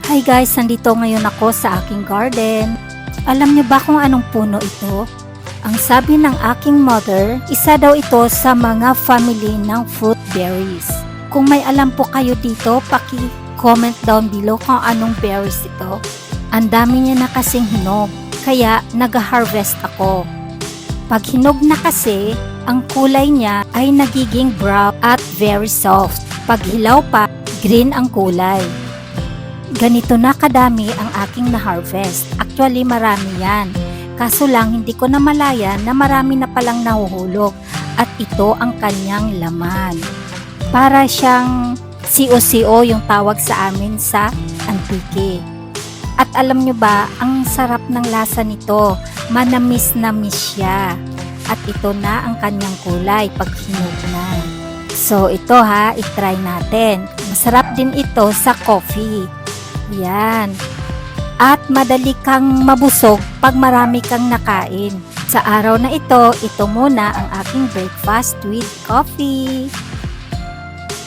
Hi guys, nandito ngayon ako sa aking garden. Alam niyo ba kung anong puno ito? Ang sabi ng aking mother, isa daw ito sa mga family ng fruit berries. Kung may alam po kayo dito, paki-comment down below kung anong berries ito. Ang dami niya na kasing hinog, kaya nag-harvest ako. Pag hinog na kasi, ang kulay niya ay nagiging brown at very soft. Pag hilaw pa, green ang kulay. Ganito na kadami ang aking na-harvest. Actually, marami yan. Kaso lang, hindi ko na malayan na marami na palang nahuhulog at ito ang kanyang laman. Para siyang sio-sio yung tawag sa amin sa Antique. At alam nyo ba, ang sarap ng lasa nito. Manamis-namis siya. At ito na ang kanyang kulay pag hinog na. So ito ha, itry natin. Masarap din ito sa coffee. Yan. At madali kang mabusog pag marami kang nakain. Sa araw na ito muna ang aking breakfast with coffee.